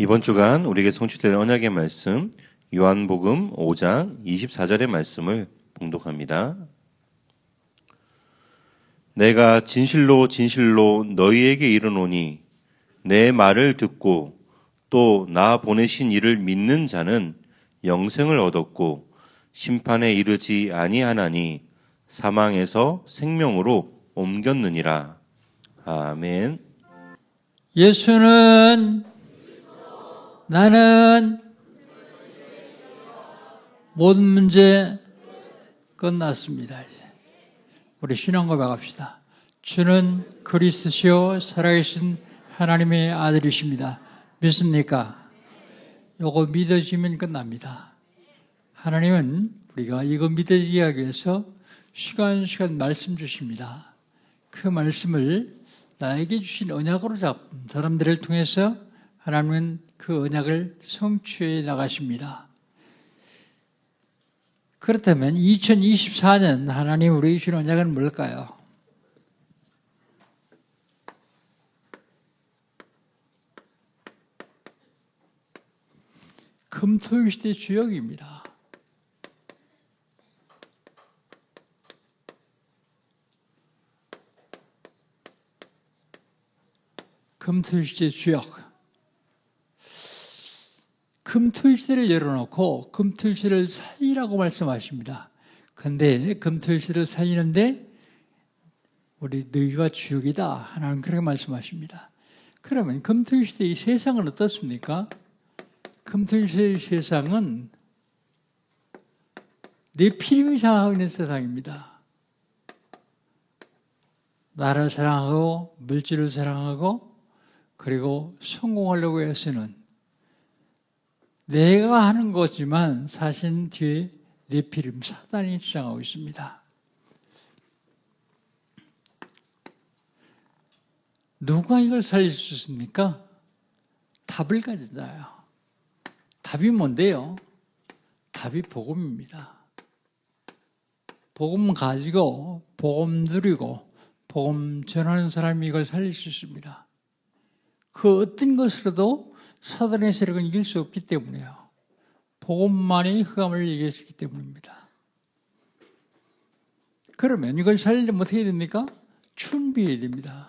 이번 주간 우리에게 성취될 언약의 말씀 요한복음 5장 24절의 말씀을 봉독합니다. 내가 진실로 진실로 너희에게 이르노니 내 말을 듣고 또 나 보내신 이를 믿는 자는 영생을 얻었고 심판에 이르지 아니하나니 사망에서 생명으로 옮겼느니라. 아멘. 예수는 나는 모든 문제 끝났습니다. 이제 우리 신앙 고백합시다. 주는 그리스도시요 살아계신 하나님의 아들이십니다. 믿습니까? 요거 믿어지면 끝납니다. 하나님은 우리가 이거 믿어지게 하기 위해서 시간 말씀 주십니다. 그 말씀을 나에게 주신 언약으로 잡은 사람들을 통해서 하나님은 그 언약을 성취해 나가십니다. 그렇다면 2024년 하나님 우리에게 주신 언약은 뭘까요? 금토일 시대 주역입니다. 금토일 시대 주역. 금토일시대를 열어놓고 금토일시대를 살리라고 말씀하십니다. 그런데 금토일시대를 살리는데 우리 너희가 주역이다. 하나님 그렇게 말씀하십니다. 그러면 금토일시대의 세상은 어떻습니까? 금토일시대의 세상은 네피림이 장악하고 있는 세상입니다. 나를 사랑하고 물질을 사랑하고 그리고 성공하려고 해서는 내가 하는 거지만 사실 뒤에 네피림 사단이 주장하고 있습니다. 누가 이걸 살릴 수 있습니까? 답을 가진 자예요. 답이 뭔데요? 답이 복음입니다. 복음 가지고 복음 누리고 복음 전하는 사람이 이걸 살릴 수 있습니다. 그 어떤 것으로도 사단의 세력은 이길 수 없기 때문에요. 복음만이 흑암을 이길 수 있기 때문입니다. 그러면 이걸 살리려면 어떻게 해야 됩니까? 준비해야 됩니다.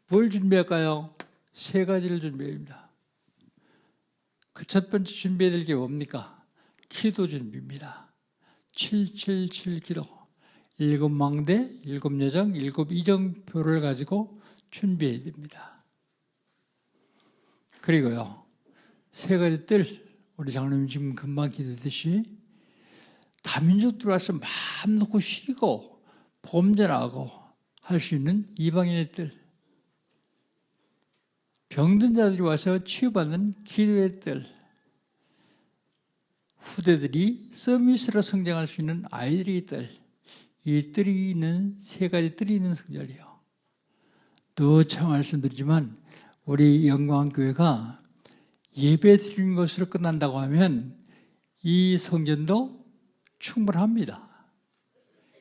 뭘 준비할까요? 세 가지를 준비해야 됩니다. 그 첫 번째 준비해야 될 게 뭡니까? 기도 준비입니다. 777 기도. 7망대, 7여정, 7이정표를 가지고 준비해야 됩니다. 그리고요, 세 가지 뜰, 우리 장로님 지금 금방 기도했듯이 다민족 들어와서 마음 놓고 쉬고 범전하고 할 수 있는 이방인의 뜰, 병든 자들이 와서 치유받는 기도의 뜰, 후대들이 서밋으로 성장할 수 있는 아이들의 뜰, 이 뜰이 있는 세 가지 뜰이 있는 성전이에요. 누차 말씀드리지만 우리 영광교회가 예배 드리는 것으로 끝난다고 하면 이 성전도 충분합니다.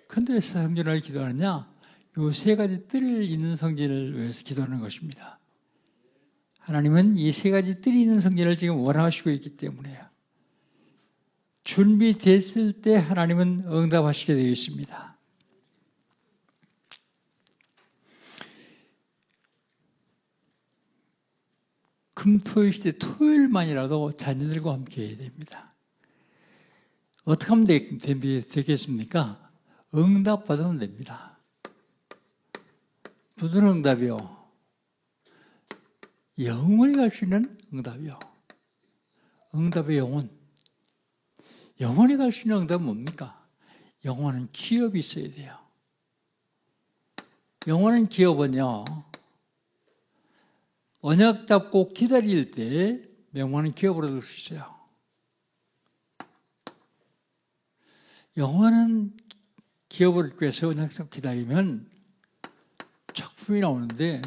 그런데 성전을 기도하느냐? 이 세 가지 뜰이 있는 성전을 위해서 기도하는 것입니다. 하나님은 이 세 가지 뜰이 있는 성전을 지금 원하시고 있기 때문에요. 준비됐을 때 하나님은 응답하시게 되어 있습니다. 금토일 시대 토요일만이라도 자녀들과 함께 해야 됩니다. 어떻게 하면 되겠습니까? 응답받으면 됩니다. 무슨 응답이요? 영원히 갈 수 있는 응답이요. 응답의 영혼. 영원히 갈 수 있는 응답은 뭡니까? 영원한 기업이 있어야 돼요. 영원한 기업은요, 언약 잡고 기다릴 때 영원한 기업을 얻을 수 있어요. 영원한 기업을 얻기 위해서 언약 잡고 기다리면 작품이 나오는데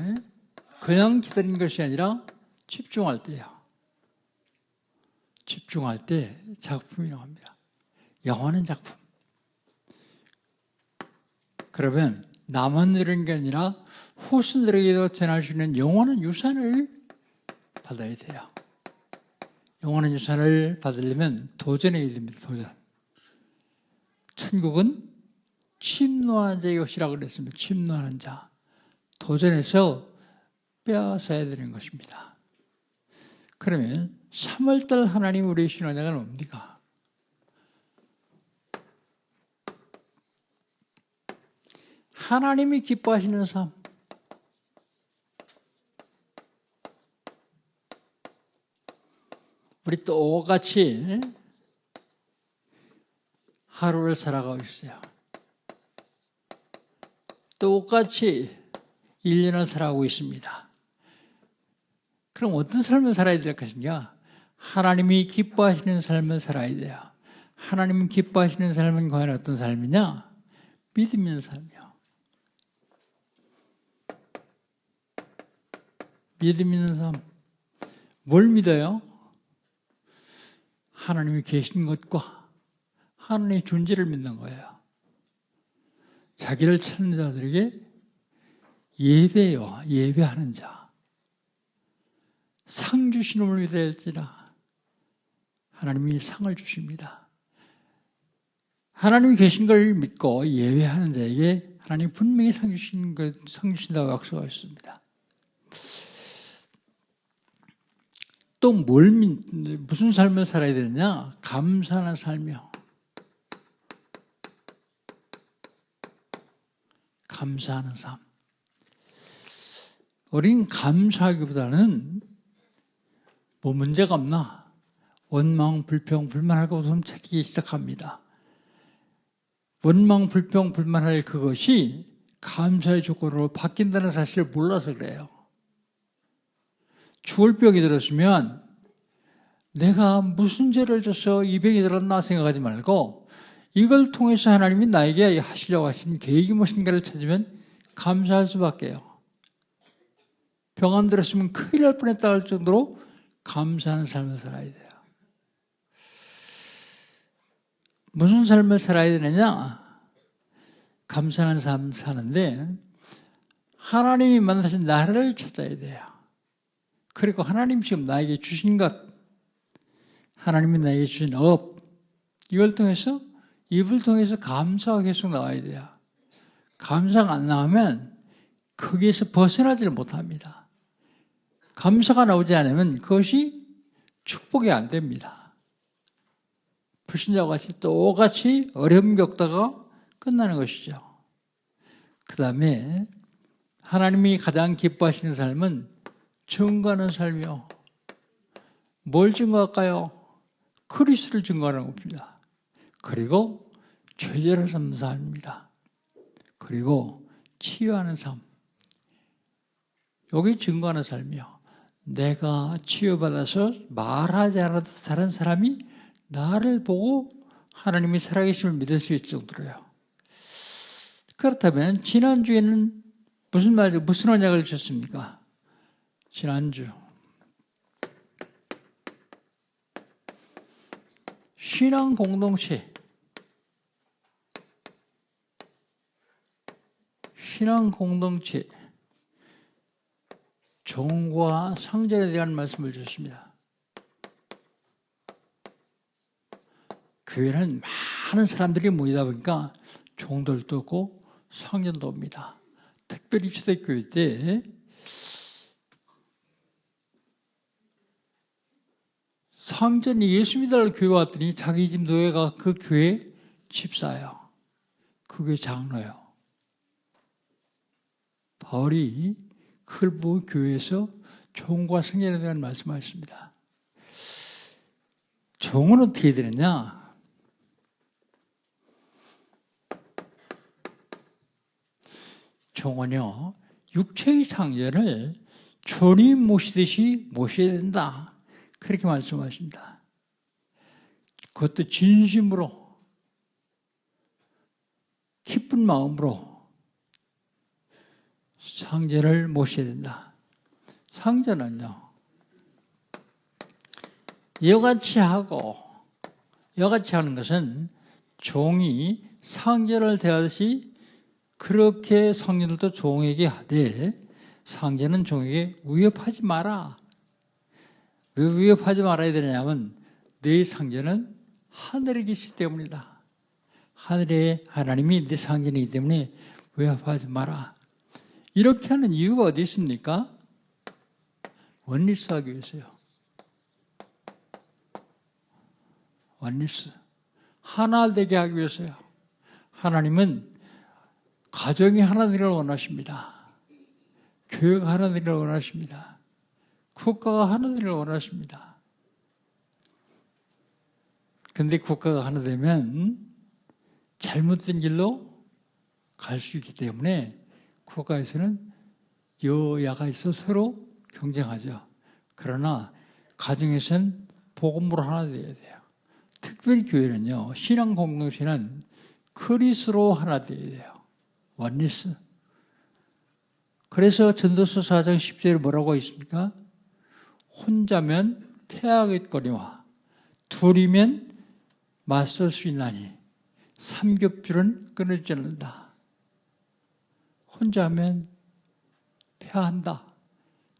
그냥 기다리는 것이 아니라 집중할 때요. 집중할 때 작품이 나옵니다. 영원한 작품. 그러면 나만 누리는 게 아니라 후손들에게도 전할 수 있는 영원한 유산을 받아야 돼요. 영원한 유산을 받으려면 도전해야 됩니다. 도전. 천국은 침노하는 자의 것이라고 그랬습니다. 침노하는 자. 도전해서 빼앗아야 되는 것입니다. 그러면 3월달 하나님 우리의 신앙은 뭡니까? 하나님이 기뻐하시는 삶. 우리 똑같이 하루를 살아가고 있어요. 똑같이 1년을 살아가고 있습니다. 그럼 어떤 삶을 살아야 될 것인가? 하나님이 기뻐하시는 삶을 살아야 돼요. 하나님이 기뻐하시는 삶은 과연 어떤 삶이냐? 믿음 있는 삶이요. 믿음 있는 삶. 뭘 믿어요? 하나님이 계신 것과 하나님의 존재를 믿는 거예요. 자기를 찾는 자들에게 예배요. 예배하는 자. 상 주신 놈을 믿어야 할지라 하나님이 상을 주십니다. 하나님이 계신 걸 믿고 예배하는 자에게 하나님이 분명히 상 주신다고 약속하셨습니다. 또 무슨 삶을 살아야 되느냐? 감사하는 삶이요. 감사하는 삶. 우린 감사하기보다는 뭐 문제가 없나? 원망, 불평, 불만하고 좀 찾기 시작합니다. 원망, 불평, 불만할 그것이 감사의 조건으로 바뀐다는 사실을 몰라서 그래요. 죽을 병이 들었으면 내가 무슨 죄를 져서 이 병이 들었나 생각하지 말고 이걸 통해서 하나님이 나에게 하시려고 하신 계획이 무엇인가를 찾으면 감사할 수밖에요. 병 안 들었으면 큰일 날 뻔했다 할 정도로 감사하는 삶을 살아야 돼요. 무슨 삶을 살아야 되느냐? 감사하는 삶을 사는데 하나님이 만나신 나를 찾아야 돼요. 그리고 하나님 지금 나에게 주신 것, 하나님이 나에게 주신 업, 이걸 통해서 입을 통해서 감사가 계속 나와야 돼요. 감사가 안 나오면 거기에서 벗어나지를 못합니다. 감사가 나오지 않으면 그것이 축복이 안 됩니다. 불신자와 같이 똑같이 어려움 겪다가 끝나는 것이죠. 그 다음에 하나님이 가장 기뻐하시는 삶은 증거하는 삶이요. 뭘 증거할까요? 그리스도를 증거하는 겁니다. 그리고 죄제를 삼는 삶입니다. 그리고 치유하는 삶. 여기 증거하는 삶이요. 내가 치유받아서 말하지 않아도 다른 사람이 나를 보고 하나님이 살아계심을 믿을 수 있을 정도로요. 그렇다면 지난주에는 무슨 언약을 주셨습니까? 지난주 신앙 공동체 종과 상전에 대한 말씀을 주셨습니다. 교회는 많은 사람들이 모이다 보니까 종들도 없고 상전도 옵니다. 특별히 초대교회 때 상전이 예수 믿으러 교회 왔더니 자기 집 노예가 그 교회 집사예요. 그 교회 장로예요. 바울이 그걸 보고 교회에서 종과 상전에 대한 말씀하셨습니다. 종은 어떻게 되느냐? 종은요, 육체의 상전을 주님 모시듯이 모셔야 된다. 그렇게 말씀하십니다. 그것도 진심으로, 기쁜 마음으로 상전을 모셔야 된다. 상전은요, 이같이 하는 것은 종이 상전을 대하듯이 그렇게 상전들도 종에게 하되 상전은 종에게 위협하지 마라. 왜 위협하지 말아야 되냐면 네 상전은 하늘에 계시기 때문이다. 하늘의 하나님이 네 상전이기 때문에 위협하지 마라. 이렇게 하는 이유가 어디 있습니까? 원리스하기 위해서요. 원리스. 하나 되게 하기 위해서요. 하나님은 가정이 하나 되기를 원하십니다. 교회가 하나 되기를 원하십니다. 국가가 하나 되기를 원하십니다. 근데 국가가 하나 되면 잘못된 길로 갈 수 있기 때문에 국가에서는 여야가 있어 서로 경쟁하죠. 그러나 가정에서는 복음으로 하나 되어야 돼요. 특별히 교회는요. 신앙 공동체는 그리스도로 하나 되어야 돼요. 원리스. 그래서 전도서 4장 10절에 뭐라고 있습니까? 혼자면 패하겠거니와 둘이면 맞설 수 있나니 삼겹줄은 끊어지지 않는다. 혼자 하면 패한다.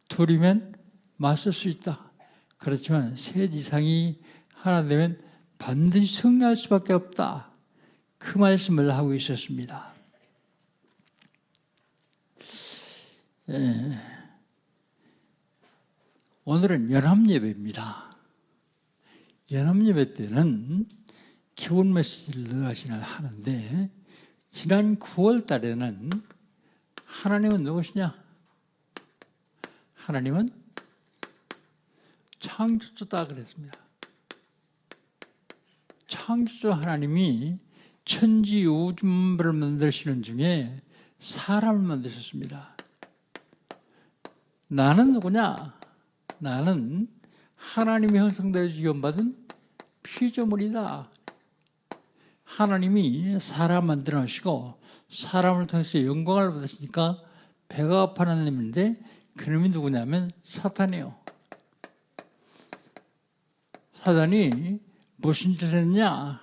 둘이면 맞설 수 있다. 그렇지만 셋 이상이 하나 되면 반드시 승리할 수밖에 없다. 그 말씀을 하고 있었습니다. 오늘은 연합예배입니다. 연합예배 때는 기본 메시지를 늘 하는데 지난 9월 달에는 하나님은 누구시냐? 하나님은 창조주다 그랬습니다. 창조주 하나님이 천지 우주만물을 만드시는 중에 사람을 만드셨습니다. 나는 누구냐? 나는 하나님의 형상대로 지음받은 피조물이다. 하나님이 사람 만들어 놓으시고 사람을 통해서 영광을 받으시니까 배가 아파하는 놈인데 그놈이 누구냐면 사탄이에요. 사탄이 무슨 짓을 했냐?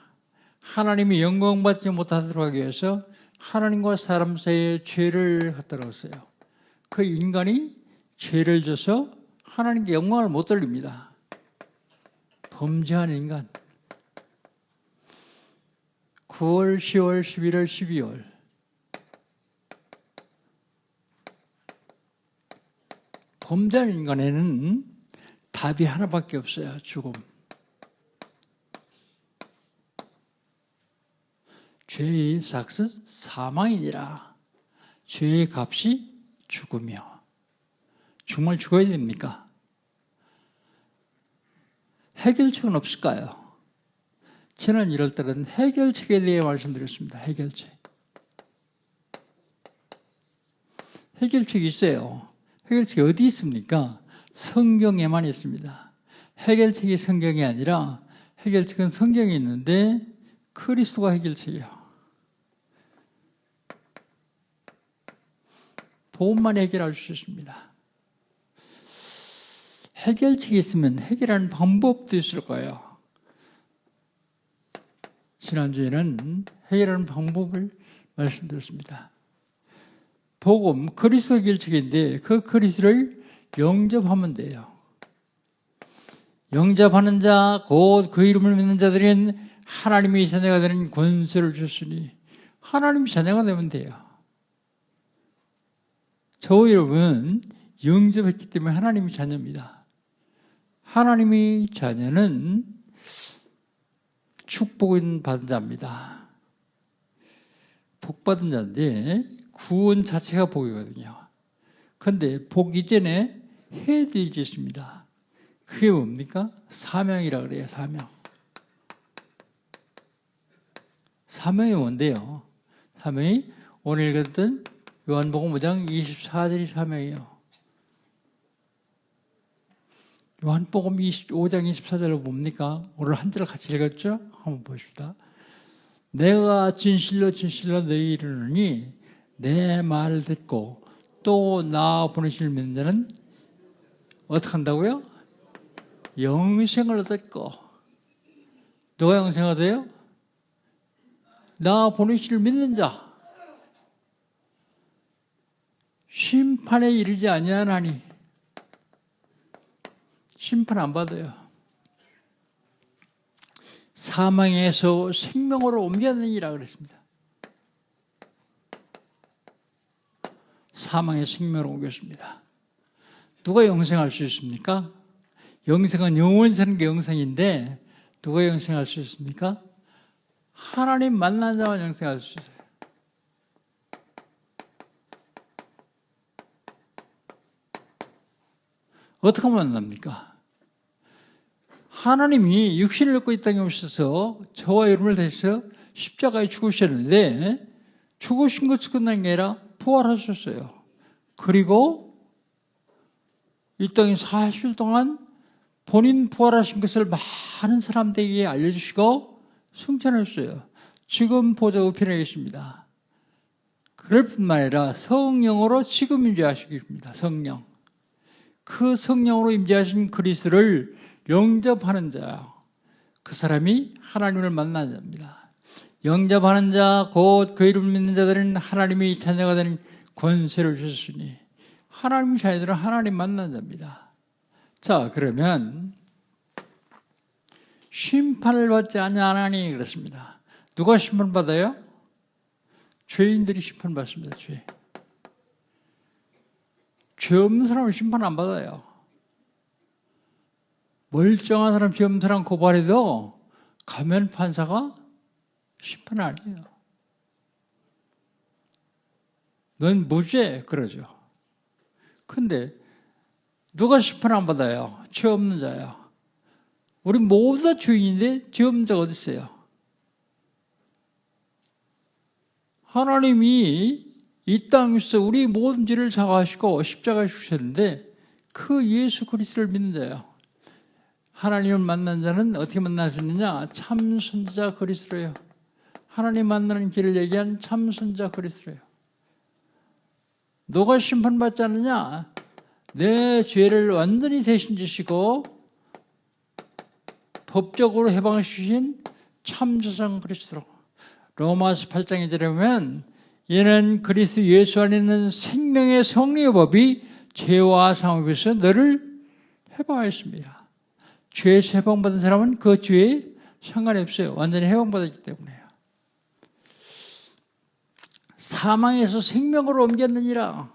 하나님이 영광받지 못하도록 하기 위해서 하나님과 사람 사이에 죄를 갖다 놨어요. 그 인간이 죄를 져서 하나님께 영광을 못 돌립니다. 범죄한 인간. 9월, 10월, 11월, 12월. 범죄한 인간에는 답이 하나밖에 없어요. 죽음. 죄의 삭은 사망이니라. 죄의 값이 죽음이요. 정말 죽어야 됩니까? 해결책은 없을까요? 지난 1월 달은 해결책에 대해 말씀드렸습니다. 해결책. 해결책이 있어요. 해결책이 어디 있습니까? 성경에만 있습니다. 해결책이 성경이 아니라 해결책은 성경에 있는데 그리스도가 해결책이에요. 복음만 해결할 수 있습니다. 해결책이 있으면 해결하는 방법도 있을 거예요. 지난주에는 해결하는 방법을 말씀드렸습니다. 복음, 그리스도 해결책인데 그 그리스도를 영접하면 돼요. 영접하는 자, 곧 그 이름을 믿는 자들은 하나님의 자녀가 되는 권세를 주시니 하나님의 자녀가 되면 돼요. 저 여러분 영접했기 때문에 하나님의 자녀입니다. 하나님의 자녀는 축복을 받은 자입니다. 복 받은 자인데 구원 자체가 복이거든요. 그런데 복 이전에 해야 될 일이 있습니다. 그게 뭡니까? 사명이라 그래요. 사명. 사명이 뭔데요? 사명이 오늘 읽었던 요한복음 5장 24절이 사명이에요. 요한복음 5장 24절을 봅니까? 오늘 한 절 같이 읽었죠? 한번 보십시다. 내가 진실로 진실로 너희 이르노니 내 말을 듣고 또 나 보내실 믿는 자는 어떻게 한다고요? 영생을 얻었고. 누가 영생을 얻어요? 나 보내실 믿는 자. 심판에 이르지 아니하나니. 심판 안 받아요. 사망에서 생명으로 옮겼느니라 그랬습니다. 사망에서 생명으로 옮겼습니다. 누가 영생할 수 있습니까? 영생은 영원히 사는 게 영생인데 누가 영생할 수 있습니까? 하나님 만난 자만 영생할 수 있어요. 어떻게 만납니까? 하나님이 육신을 입고 이 땅에 오셔서 저와 여러분을 대해서 십자가에 죽으셨는데 죽으신 것이 끝난 게 아니라 부활하셨어요. 그리고 이 땅에 40일 동안 본인 부활하신 것을 많은 사람들에게 알려주시고 승천하셨어요. 지금 보좌 우편에 계십니다. 그럴 뿐만 아니라 성령으로 지금 임재하시고 있습니다. 성령. 그 성령으로 임재하신 그리스도를 영접하는 자, 그 사람이 하나님을 만난 자입니다. 영접하는 자, 곧 그 이름을 믿는 자들은 하나님의 자녀가 되는 권세를 주셨으니 하나님 자녀들은 하나님 만난 자입니다. 자, 그러면 심판을 받지 않으니 그렇습니다. 누가 심판받아요? 죄인들이 심판받습니다. 죄 없는 사람은 심판 안 받아요. 멀쩡한 사람 죄 없는 사람 고발해도 가면 판사가 심판 안 해요. 넌 무죄 그러죠. 근데 누가 심판 안 받아요? 죄 없는 자요. 우리 모두 다 죄인인데 죄 없는 자가 어디 있어요? 하나님이 이 땅에서 우리 모든 죄를 사과하시고 십자가에 죽으셨는데 그 예수 그리스도를 믿는 자예요. 하나님을 만난 자는 어떻게 만날 수 있느냐? 참 선지자 그리스도예요. 하나님 만나는 길을 얘기한 참 선지자 그리스도예요. 너가 심판받지 않느냐? 내 죄를 완전히 대신 지시고 법적으로 해방시키신 참 조상 그리스도. 로마서 8장에 들으면 이는 그리스도 예수 안에 있는 생명의 성리의 법이 죄와 상업에서 너를 해방하였습니다. 죄에서 해방받은 사람은 그 죄에 상관이 없어요. 완전히 해방받았기 때문에요. 사망에서 생명으로 옮겼느니라.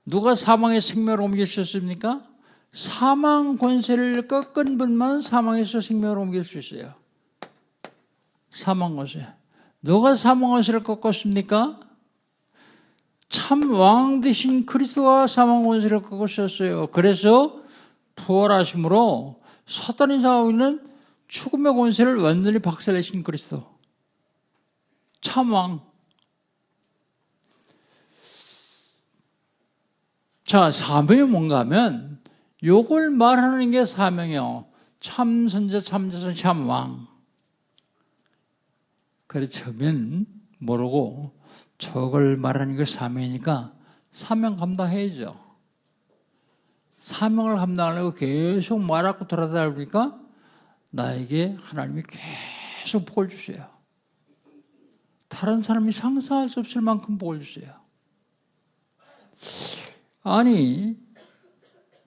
누가 사망에서 생명으로 옮기셨습니까? 사망 권세를 꺾은 분만 사망에서 생명으로 옮길 수 있어요. 사망 권세. 누가 사망 권세를 꺾었습니까? 참 왕 되신 그리스도가 사망 권세를 꺾으셨어요. 그래서 부활하심으로 사탄이 사하고 있는 죽음의 권세를 완전히 박살내신 그리스도. 참 왕. 자, 사명이 뭔가 하면 요걸 말하는 게 사명이요. 참 선자, 참 자선, 참 왕. 그래 처음엔 모르고 저걸 말하는 게 사명이니까 사명 감당해야죠. 사명을 감당하려고 계속 말하고 돌아다니니까 나에게 하나님이 계속 복을 주세요. 다른 사람이 상상할 수 없을 만큼 복을 주세요. 아니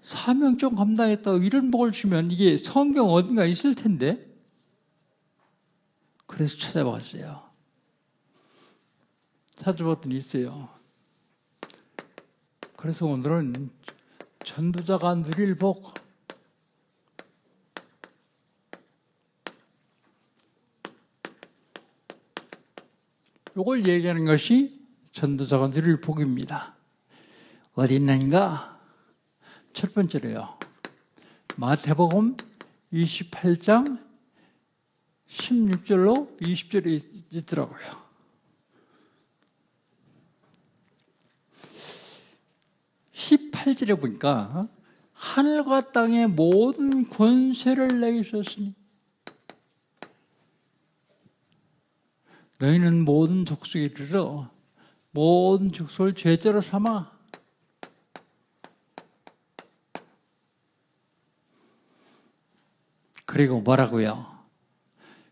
사명 좀 감당했다고 이런 복을 주면 이게 성경 어딘가 있을 텐데 그래서 찾아봤어요. 찾아봤더니 있어요. 그래서 오늘은 전도자가 누릴 복. 이걸 얘기하는 것이 전도자가 누릴 복입니다. 어디 있는가? 첫 번째로요. 마태복음 28장 16절로 20절에 있더라고요. 18절에 보니까 하늘과 땅의 모든 권세를 내게 주셨으니 너희는 모든 족속에 이르러 모든 족속을 죄자로 삼아 그리고 뭐라고요?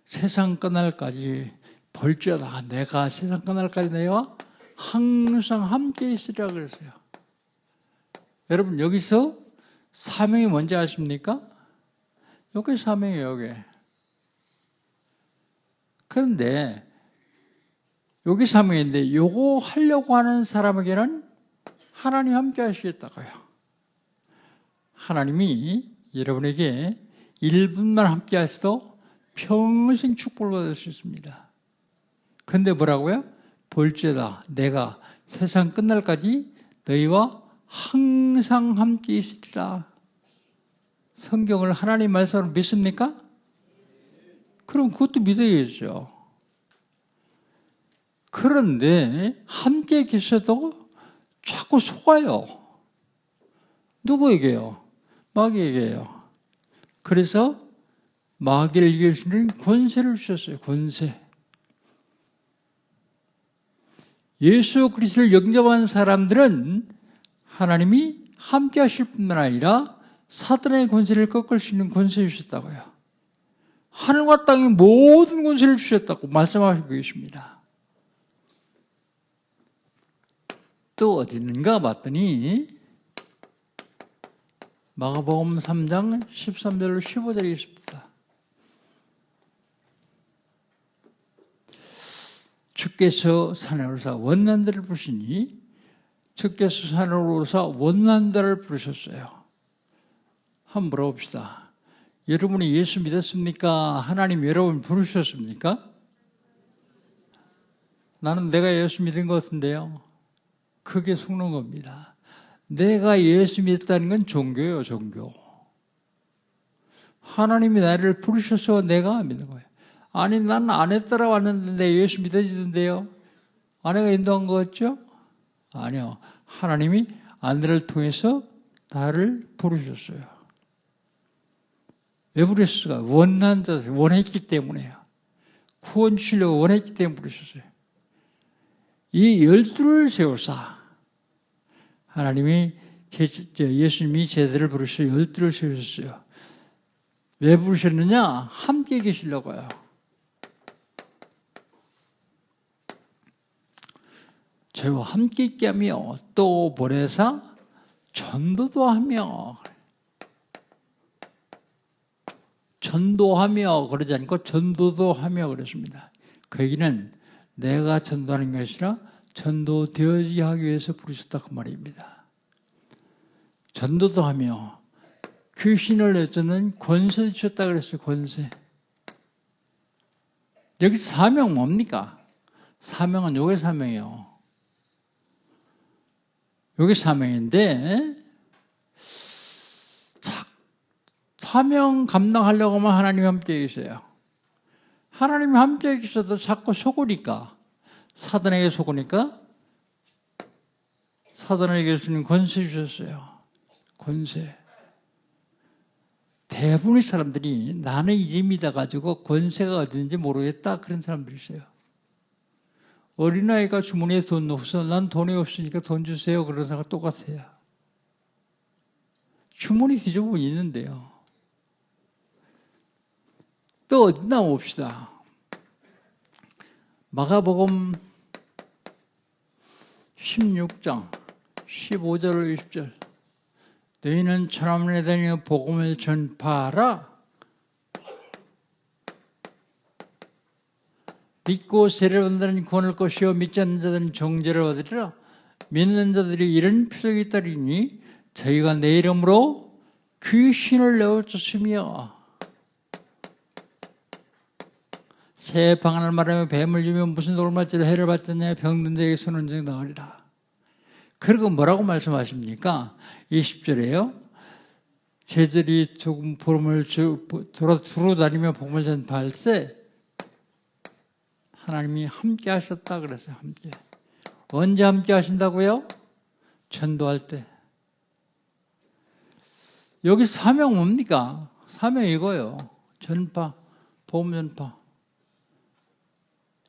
세상 끝날까지 볼지어다 내가 세상 끝날까지 너희와 항상 함께 있으리라 그랬어요. 여러분 여기서 사명이 뭔지 아십니까? 요게 사명이에요, 요게. 그런데 요게 사명인데 요거 하려고 하는 사람에게는 하나님 함께 하시겠다고요. 하나님이 여러분에게 1분만 함께 하셔도 평생 축복을 받을 수 있습니다. 그런데 뭐라고요? 볼지어다 내가 세상 끝날까지 너희와 항상 함께 있으리라. 성경을 하나님 말씀으로 믿습니까? 그럼 그것도 믿어야죠. 그런데 함께 계셔도 자꾸 속아요. 누구에게요? 마귀에게요. 그래서 마귀를 이길 수 있는 권세를 주셨어요. 권세. 예수 그리스도를 영접한 사람들은 하나님이 함께 하실 뿐만 아니라 사단의 권세를 꺾을 수 있는 권세를 주셨다고요. 하늘과 땅의 모든 권세를 주셨다고 말씀하시고 계십니다. 또 어디 있는가 봤더니 마가복음 3장 13절로 15절에 있습니다. 주께서 산에 오르사 원난들을 부르시니 주께서 산에 오르사 원난들을 부르셨어요. 한번 물어봅시다. 여러분이 예수 믿었습니까? 하나님 여러분 부르셨습니까? 나는 내가 예수 믿은 것 같은데요. 그게 속는 겁니다. 내가 예수 믿었다는 건 종교예요, 종교. 하나님이 나를 부르셔서 내가 믿는 거예요. 아니, 나는 아내 따라왔는데 내 예수 믿어지던데요? 아내가 인도한 거였죠? 아니요. 하나님이 아내를 통해서 나를 부르셨어요. 왜 부르셨을까? 원한 자, 원했기 때문에요. 구원 주시려고 원했기 때문에 부르셨어요. 이 12를 세우사 하나님이 예수님이 제자들을 부르셔서 12를 세우셨어요. 왜 부르셨느냐? 함께 계시려고요. 저희와 함께 있게 하며 또 보내사 전도도 하며 전도하며 그러지 않고 전도도 하며 그랬습니다. 그 얘기는 내가 전도하는 것이 아니라 전도되어지게 하기 위해서 부르셨다 그 말입니다. 전도도 하며 귀신을 내쫓는 권세 주셨다 그랬어요. 권세. 여기서 사명 뭡니까? 사명은 요게 사명이에요. 요게 사명인데 사명 감당하려고 하면 하나님이 함께 계세요. 하나님이 함께 계셔도 자꾸 속으니까 사단에게 속으니까 사단에게 주는 권세 주셨어요. 권세. 대부분의 사람들이 나는 이제 믿어가지고 권세가 어딘지 모르겠다 그런 사람들이 있어요. 어린아이가 주머니에 돈 없어. 난 돈이 없으니까 돈 주세요. 그런 사람과 똑같아요. 주머니 뒤져보면 있는데요. 또 어디 나옵시다. 마가복음 16장 15절 20절 너희는 천하문에 다니며 복음을 전파하라. 믿고 세례를 받는 구원을 것이요 믿지 않는 자들은 정죄를 받으리라. 믿는 자들이 이런 표적이 따르니 저희가 내 이름으로 귀신을 내어쫓으며 새 방언을 말하며 뱀을 주며 무슨 돌을 맞지도 해를 받느냐 병든 자에게 손은 정 나으리라. 그리고 뭐라고 말씀하십니까? 20절에요. 제자들이 조금 복음을 두루 다니며 복음을 전파할 때 하나님이 함께 하셨다 그랬어요. 함께. 언제 함께 하신다고요? 전도할 때. 여기 사명 뭡니까? 사명 이거요. 전파, 복음 전파.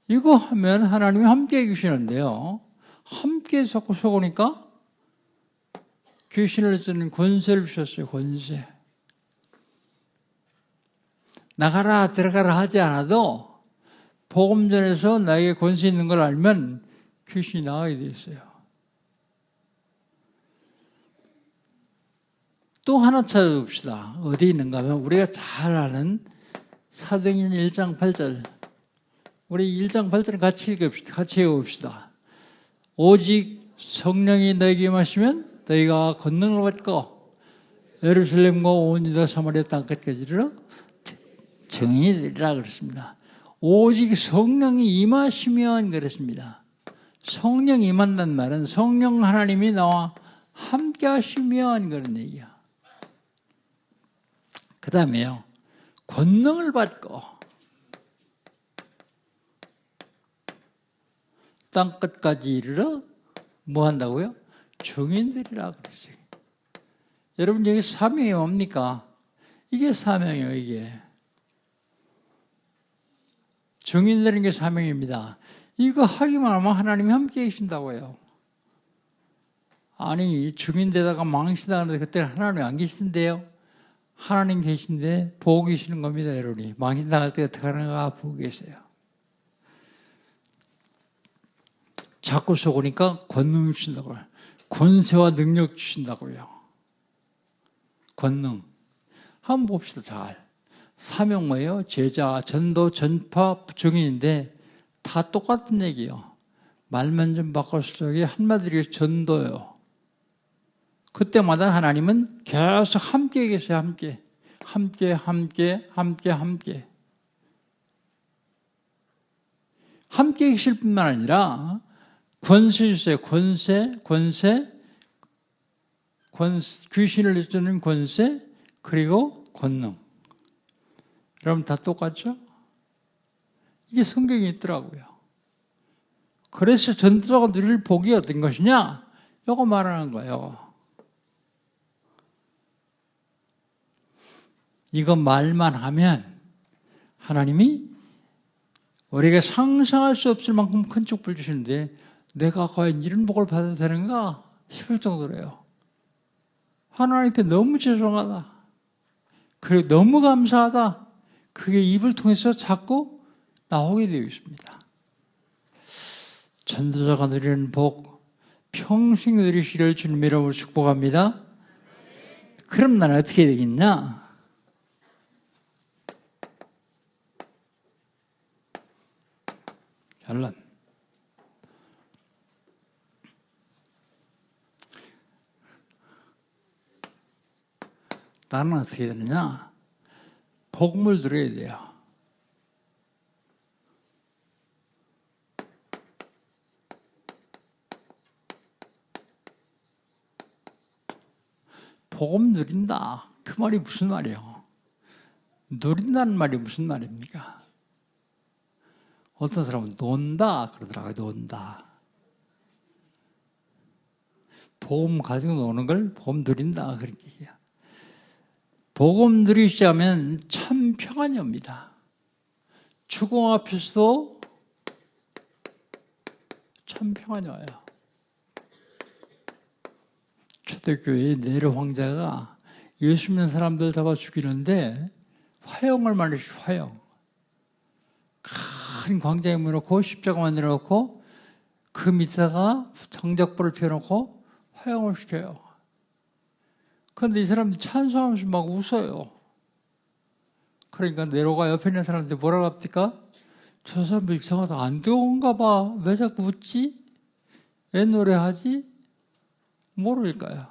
이거 하면 하나님이 함께 계시는데요. 함께 자꾸 속으니까 귀신을 쓰는 권세를 주셨어요. 권세. 나가라 들어가라 하지 않아도 복음 전에서 나에게 권세 있는 걸 알면 귀신이 나가게 돼 있어요. 또 하나 찾아봅시다. 어디 있는가 하면 우리가 잘 아는 사도행전 1장 8절. 우리 1장 8절을 같이 읽어봅시다. 오직 성령이 너에게 임하시면 너희가 권능을 받고 예루살렘과 온 유다 사마리아 땅끝까지 이르러 증인이 되리라 그랬습니다. 오직 성령이 임하시면 그랬습니다. 성령이 임한다는 말은 성령 하나님이 나와 함께 하시면 그런 얘기야. 그 다음에요. 권능을 받고 땅끝까지 이르러 뭐 한다고요? 증인되리라 그랬어요. 여러분 여기 사명이 뭡니까? 이게 사명이에요. 이게. 증인되는 게 사명입니다. 이거 하기만 하면 하나님이 함께 계신다고요. 아니 증인되다가 망신당하는데 그때 하나님 안 계신데요. 하나님 계신데 보고 계시는 겁니다. 여러분이. 망신당할 때 어떻게 하는가 보고 계세요. 자꾸 속으니까 권능 주신다고요. 권세와 능력 주신다고요. 권능. 한번 봅시다. 잘. 사명 뭐예요? 제자, 전도, 전파, 증인인데 다 똑같은 얘기예요. 말만 좀 바꿨을 적에 한마디로 전도요. 그때마다 하나님은 계속 함께 계세요. 함께. 함께. 함께 계실 뿐만 아니라 권세 주세요. 권세, 귀신을 내쫓는 권세, 그리고 권능. 여러분 다 똑같죠? 이게 성경에 있더라고요. 그래서 전도자가 누릴 복이 어떤 것이냐? 이거 말하는 거예요. 이거 말만 하면 하나님이 우리가 상상할 수 없을 만큼 큰 축복을 주시는데 내가 과연 이런 복을 받아도 되는가 싶을 정도로요. 하나님 앞에 너무 죄송하다. 그리고 너무 감사하다. 그게 입을 통해서 자꾸 나오게 되어 있습니다. 전도자가 누리는 복 평생 누리시기를 주님 이름으로 축복합니다. 그럼 나는 어떻게 되겠냐? 결론. 나는 어떻게 되느냐? 복음을 들어야 돼요. 복음 누린다. 그 말이 무슨 말이에요? 누린다는 말이 무슨 말입니까? 어떤 사람은 논다 그러더라고요. 논다. 복음 가지고 노는 걸 복음 누린다 그렇게 얘기해요. 복음 누리시자면 참 평안이 옵니다. 죽음 앞에서도 참 평안이 와요. 초대교회의 네로 황제가 예수 믿는 사람들 잡아 죽이는데 화형을 만드시 화형. 큰 광장에 모여놓고 십자가 만들어놓고 그 밑에다가 장작불을 피워놓고 화형을 시켜요. 그런데 이 사람들이 찬송하면서 막 웃어요. 그러니까 네로가 옆에 있는 사람한테 뭐라고 합니까? 저 사람들 이상하다. 안 뜨거운가 봐. 왜 자꾸 웃지? 왜 노래하지? 모를까요?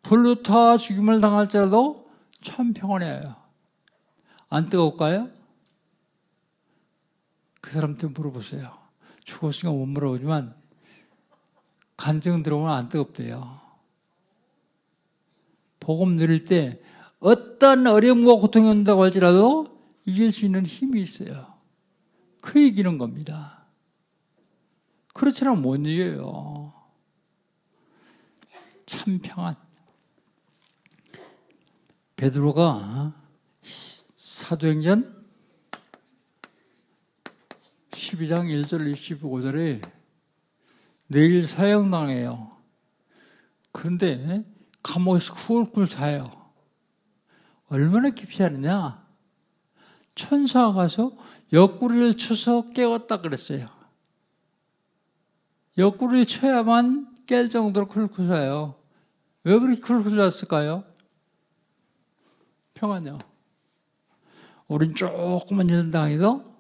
불로 타 죽임을 당할지라도 참 평안해요. 안 뜨거울까요? 그 사람한테 물어보세요. 죽었으니까 못 물어보지만 간증 들어오면 안 뜨겁대요. 복음 누릴 때 어떤 어려움과 고통이 온다고 할지라도 이길 수 있는 힘이 있어요. 그 이기는 겁니다. 그렇지 않으면 못 이겨요. 참 평안. 베드로가 사도행전 12장 1절 25절에 내일 사형당해요. 그런데 감옥에서 쿨쿨 자요. 얼마나 깊이 자느냐? 천사가 가서 옆구리를 쳐서 깨웠다 그랬어요. 옆구리를 쳐야만 깰 정도로 쿨쿨 자요. 왜 그렇게 쿨쿨 잤을까요? 평안요. 우린 조금만 전당해도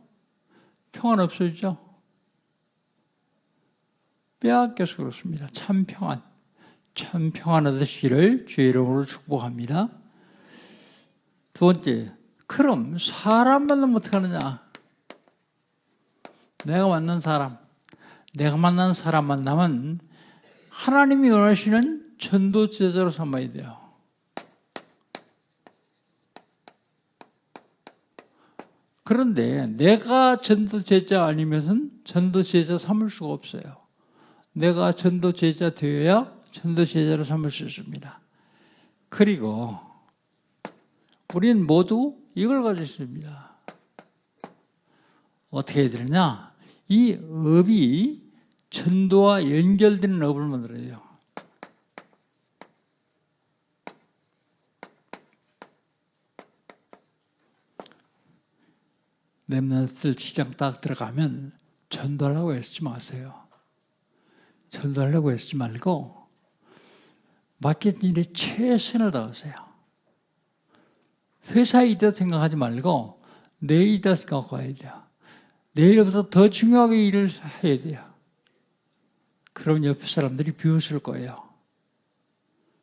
평안 없어지죠. 빼앗겨서 그렇습니다. 참 평안. 참 평안 얻으시기를 주의 이름으로 축복합니다. 두 번째, 그럼 사람 만나면 어떡하느냐? 내가 만난 사람 만나면 하나님이 원하시는 전도 제자로 삼아야 돼요. 그런데 내가 전도 제자 아니면은 전도 제자 삼을 수가 없어요. 내가 전도 제자 되어야 전도 제자로 삼을 수 있습니다. 그리고 우리는 모두 이걸 가지고 있습니다. 어떻게 해야 되느냐? 이 업이 전도와 연결되는 업을 만들어야 돼요. 렘넌트 시장 딱 들어가면 전도하려고 애쓰지 마세요. 전도하려고 애쓰지 말고 맡긴 일에 최선을 다하세요. 회사 일이다 생각하지 말고 내 일이다 생각하고 해야 돼요. 내일부터 더 중요하게 일을 해야 돼요. 그럼 옆에 사람들이 비웃을 거예요.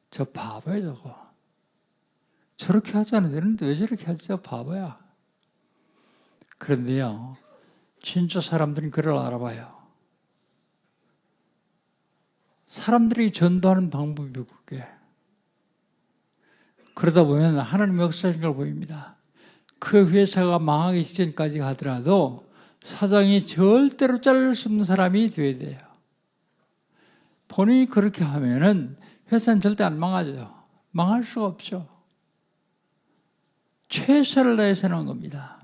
저 바보야 저거. 저렇게 하지 않는데 왜 저렇게 하지? 저 바보야. 그런데요, 진짜 사람들은 그걸 알아봐요. 사람들이 전도하는 방법이 그게. 그러다 보면 하나님의 역사하신 걸 보입니다. 그 회사가 망하기 직전까지 가더라도 사장이 절대로 자를 수 없는 사람이 되어야 돼요. 본인이 그렇게 하면은 회사는 절대 안 망하죠. 망할 수가 없죠. 최선을 다해서 하는 겁니다.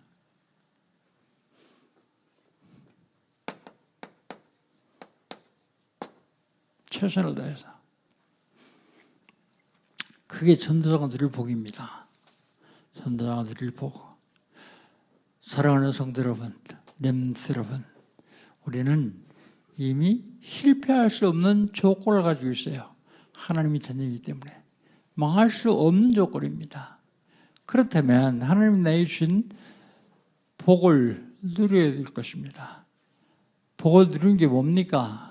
최선을 다해서. 그게 전도자가 누릴 복입니다. 전도자가 누릴 복. 사랑하는 성도 여러분, 렘넌트 여러분, 우리는 이미 실패할 수 없는 조건을 가지고 있어요. 하나님이 전쟁이기 때문에. 망할 수 없는 조건입니다. 그렇다면 하나님이 나에게 주신 복을 누려야 될 것입니다. 복을 누리는 게 뭡니까?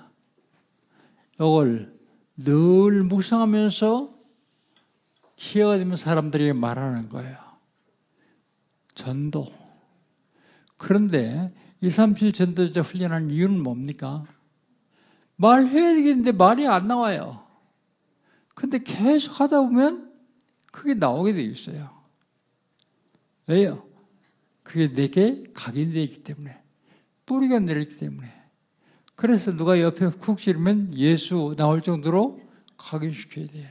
이걸 늘 묵상하면서 기회가 되면 사람들에게 말하는 거예요. 전도. 그런데 237 전도자 훈련하는 이유는 뭡니까? 말해야 되겠는데 말이 안 나와요. 근데 계속 하다 보면 그게 나오게 돼 있어요. 왜요? 그게 내게 각인되어 있기 때문에. 뿌리가 내렸기 때문에. 그래서 누가 옆에 쿡 지르면 예수 나올 정도로 각인시켜야 돼요.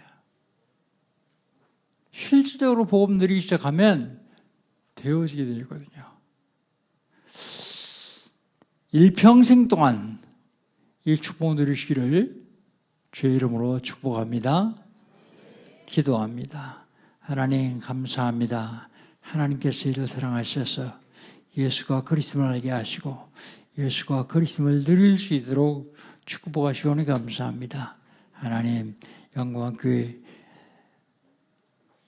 실질적으로 복음 누리기 시작하면 되어지게 되거든요. 일평생 동안 이 축복 누리시기를 주의 이름으로 축복합니다. 기도합니다. 하나님 감사합니다. 하나님께서 이를 사랑하셔서 예수가 그리스도를 알게 하시고 예수가 그리스도를 누릴 수 있도록 축복하시오니 감사합니다. 하나님 영광교회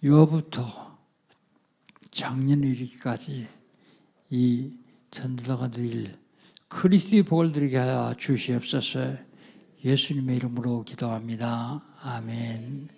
유어부터 작년 이르기까지 이 전도자가 누릴 그리스도의 복을 누리게 하여 주시옵소서. 예수님의 이름으로 기도합니다. 아멘.